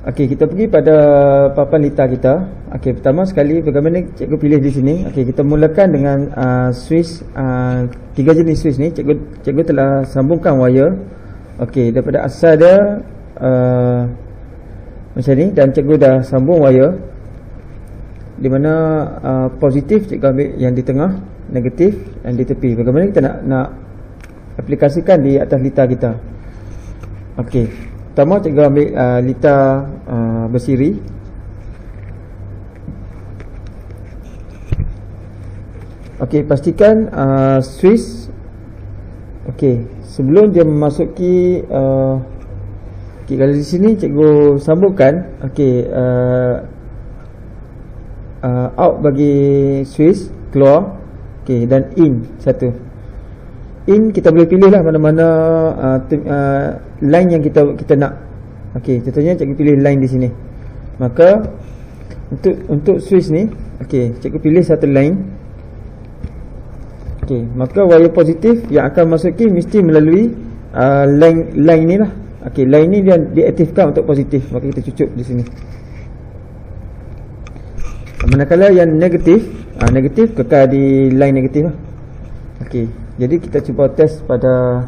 Okey, kita pergi pada papan lita kita. Okey, pertama sekali bagaimana cikgu pilih di sini. Okey, kita mulakan dengan switch, 3 jenis switch ni. Cikgu telah sambungkan wire. Okey, daripada asal dia macam ni, dan cikgu dah sambung wire di mana positif cikgu ambil yang di tengah, negatif yang di tepi. Bagaimana kita nak aplikasikan di atas lita kita. Okey, pertama cikgu ambil lita bersiri. Okey, pastikan switch. Okey, sebelum dia memasuki okey, kalau di sini cikgu sambungkan okey, out bagi switch keluar. Okey, dan in satu. In kita boleh pilih lah mana-mana line yang kita nak. Okey, contohnya cikgu pilih line di sini. Maka untuk switch ni, okey, cikgu pilih satu line. Okey, maka wire positif yang akan masuki mesti melalui line ni lah. Okey, line ni dia diaktifkan untuk positif, maka kita cucuk di sini. Manakala yang negatif, negatif kekal di line negatif lah. Okey, jadi kita cuba test pada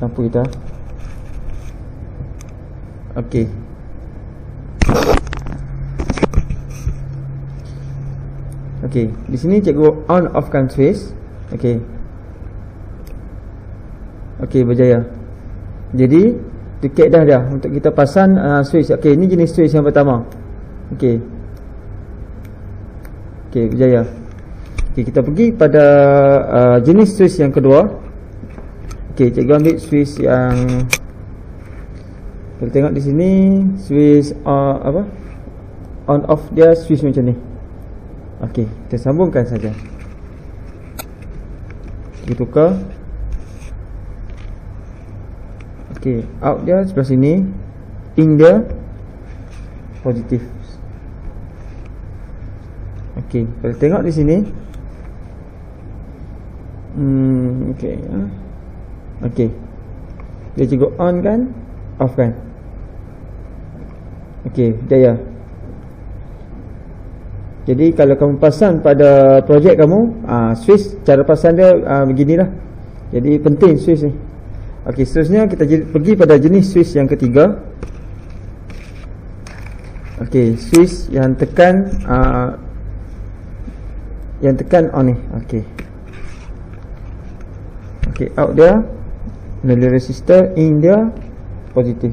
lampu kita. Okey. Okey, di sini cikgu on off kan switch. Okey. Okey, berjaya. Jadi tiket dah untuk kita pasang switch. Okey, ini jenis switch yang pertama. Okey. Okey, berjaya. Okey, kita pergi pada jenis switch yang kedua. Okey, cikgu ambil switch yang kita tengok di sini, switch on off dia switch macam ni. Okey, kita sambungkan saja. Kita tukar. Okey, out dia sebelah sini, in dia positif. Okey, kalau tengok di sini, okey, okey, dia cikgu on kan, off kan. Okey, jaya. Jadi kalau kamu pasang pada projek kamu, switch cara pasang dia beginilah. Jadi penting switch ni. Okey, seterusnya kita pergi pada jenis switch yang ketiga. Okey, switch yang tekan on ni. Okey. Okey, out dia melalui resistor, in dia positif.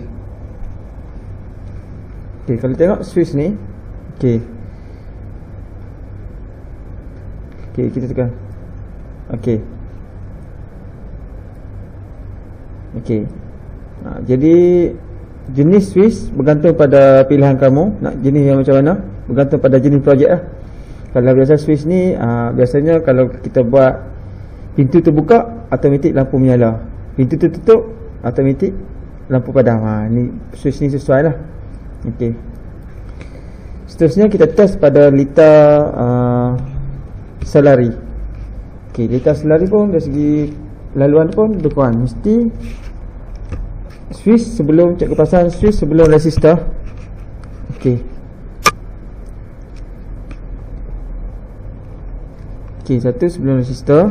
Okey, kalau tengok switch ni, okey. Okey, kita tekan. Okey. Okey. Jadi jenis switch bergantung pada pilihan kamu, nak jenis yang macam mana, bergantung pada jenis projek lah. Kalau biasa switch ni biasanya kalau kita buat pintu terbuka, automatik lampu menyala. Pintu tertutup, automatik lampu padam. Ni switch ni sesuai lah. Okey. Seterusnya kita test pada lita selari. Okey, lita selari pun dari segi laluan pun lebih kurang mesti switch sebelum cikgu pasang switch sebelum resistor. Okey. Okey, satu sebelum resistor,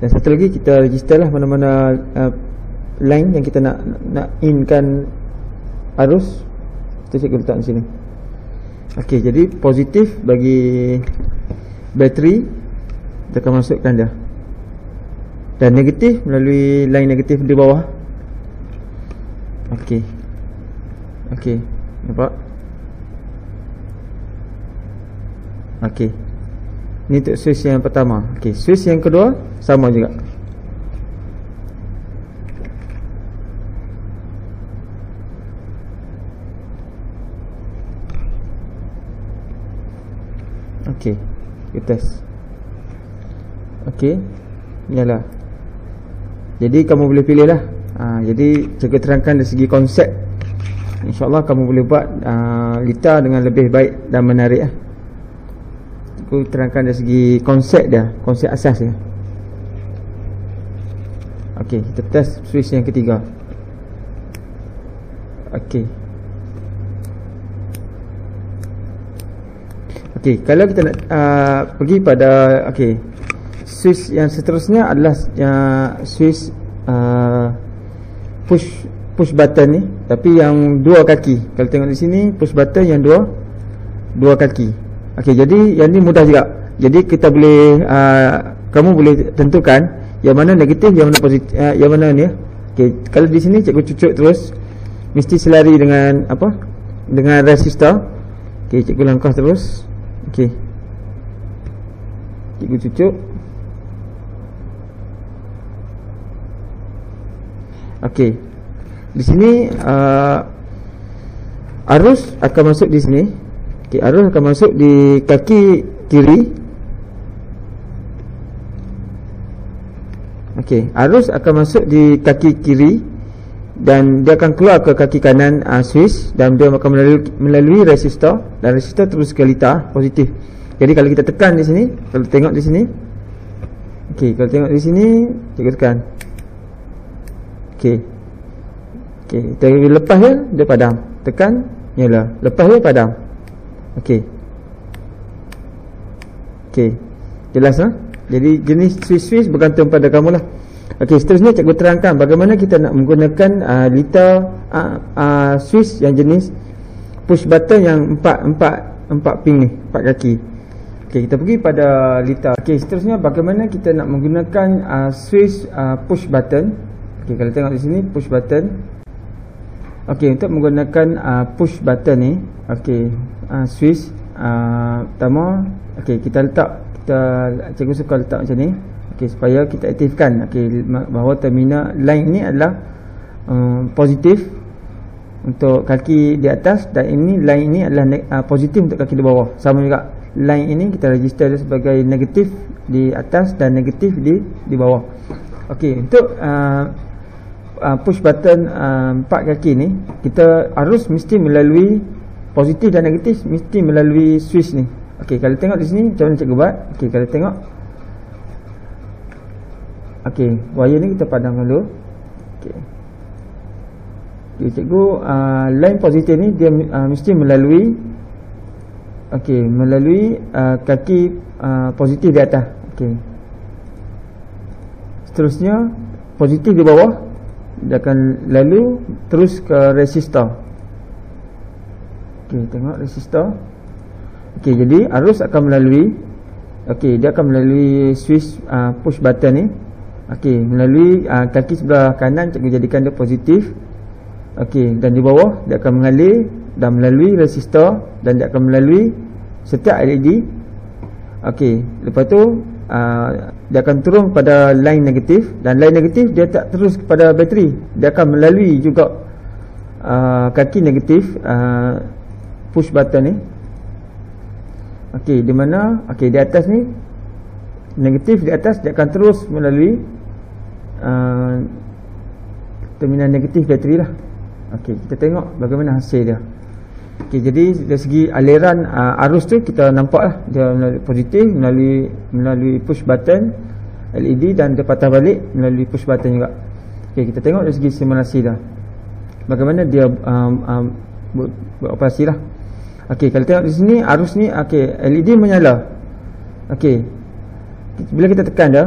dan satu lagi kita register lah mana-mana line yang kita nak inkan arus. Kita cikgu letak di sini. Okey, jadi positif bagi bateri, kita akan masukkan dia, dan negatif melalui line negatif di bawah. Okey. Okey, nampak? Okey. Ni untuk switch yang pertama. Okey, switch yang kedua sama juga. Okey, kita test. Okey, nyala. Jadi kamu boleh pilih lah. Jadi cikgu terangkan dari segi konsep. InsyaAllah kamu boleh buat lita dengan lebih baik dan menarik lah. Aku terangkan dari segi konsep dia, konsep asas dia. Okey, kita test switch yang ketiga. Okey. Okey, kalau kita nak pergi pada switch yang seterusnya adalah switch push button ni, tapi yang dua kaki. Kalau tengok di sini push button yang dua kaki. Okey, jadi yang ni mudah juga. Jadi kita boleh kamu boleh tentukan yang mana negatif, yang mana positif, yang mana ni. Okey, kalau di sini cikgu cucuk terus mesti selari dengan apa? Dengan resistor. Okey, cikgu langkah terus. Okey. Cikgu cucuk. Okey. Di sini arus akan masuk di sini. Okey, arus akan masuk di kaki kiri. Okey, arus akan masuk di kaki kiri dan dia akan keluar ke kaki kanan switch, dan dia akan melalui resistor, dan resistor terus ke litar positif. Jadi kalau kita tekan di sini, kalau tengok di sini, okey, kalau tengok di sini, cikgu tekan. Okey. Okey, kita lepas dia padam. Tekan, nyala. Lepas dia padam. Okey. Okey. Jelas lah. Jadi jenis switch bergantung pada kamu lah. Okey, seterusnya cikgu terangkan bagaimana kita nak menggunakan litar switch yang jenis push button yang empat pin ni, 4 kaki. Okey, kita pergi pada litar. Okey, seterusnya bagaimana kita nak menggunakan switch push button. Okey, kalau tengok di sini push button. Okey, untuk menggunakan push button ni, okey, switch pertama, okey, cikgu suka letak macam ni. Okey, supaya kita aktifkan bahawa terminal line ni adalah positif untuk kaki di atas, dan ini line ini adalah positif untuk kaki di bawah. Sama juga line ini kita register sebagai negatif di atas dan negatif di bawah. Okey, untuk push button 4 kaki ni, kita arus mesti melalui positif dan negatif, mesti melalui switch ni. Okey, kalau tengok di sini macam mana cikgu buat. Okey, kalau tengok, okey, wire ni kita padam dulu. Okey. Okey, cikgu line positif ni dia mesti melalui melalui kaki positif di atas. Okey. Seterusnya positif di bawah, dia akan lalu terus ke resistor. Okey, tengok resistor. Okey, jadi arus akan melalui, dia akan melalui switch push button ni. Okey, melalui kaki sebelah kanan cikgu jadikan dia positif. Okey, dan di bawah dia akan mengalir dan melalui resistor, dan dia akan melalui setiap LED. Okey, lepas tu dia akan turun pada line negatif, dan line negatif dia tak terus kepada bateri, dia akan melalui juga kaki negatif push button ni. Okey, di mana di atas ni negatif, di atas dia akan terus melalui terminal negatif bateri lah. Okey, kita tengok bagaimana hasil dia. Okey, jadi dari segi aliran arus tu kita nampak lah, dia melalui positif melalui push button LED, dan dia patah balik melalui push button juga. Okey, kita tengok dari segi simulasi dah bagaimana dia beroperasi lah. Okey, kalau tengok di sini arus ni, LED menyala. Okey, bila kita tekan dia,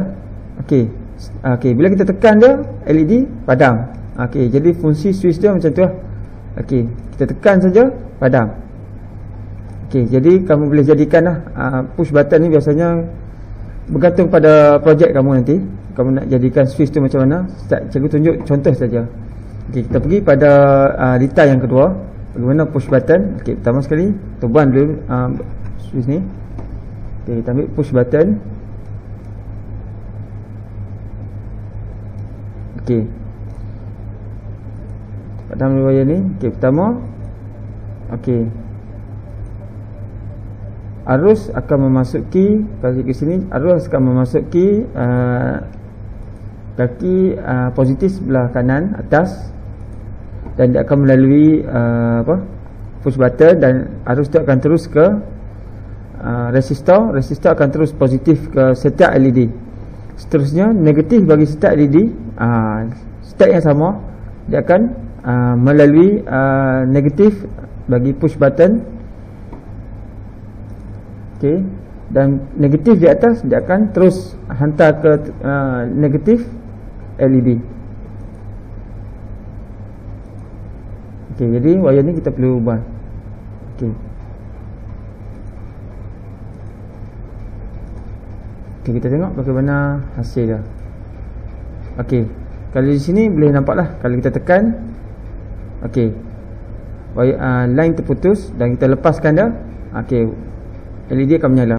bila kita tekan dia, LED padam. Okey, jadi fungsi switch dia macam tu lah. Okey, kita tekan saja padam. Okey, jadi kamu boleh jadikan lah push button ni biasanya bergantung pada projek kamu nanti. Kamu nak jadikan switch tu macam mana, cikgu tunjuk contoh saja. Okey, kita pergi pada litar yang kedua. Bagaimana push button. Okey, pertama sekali teban dulu switch ni. Okey, kita ambil push button. Okey, padam dulu wire ni. Okey, pertama, okey, arus akan memasuki, kalau ke sini arus akan memasuki kaki positif sebelah kanan atas, dan dia akan melalui push button, dan arus tu akan terus ke resistor. Resistor akan terus positif ke setiap LED. Seterusnya negatif bagi setiap LED, step yang sama, dia akan melalui negatif bagi push button. Okey, dan negatif di atas dia akan terus hantar ke negatif LED. Okey, jadi wayar ni kita perlu ubah. Okey. Okey, kita tengok bagaimana hasil dia. Okey, kalau di sini boleh nampaklah kalau kita tekan. Okey, line terputus dan kita lepaskan dia. Okey, LED akan menyala.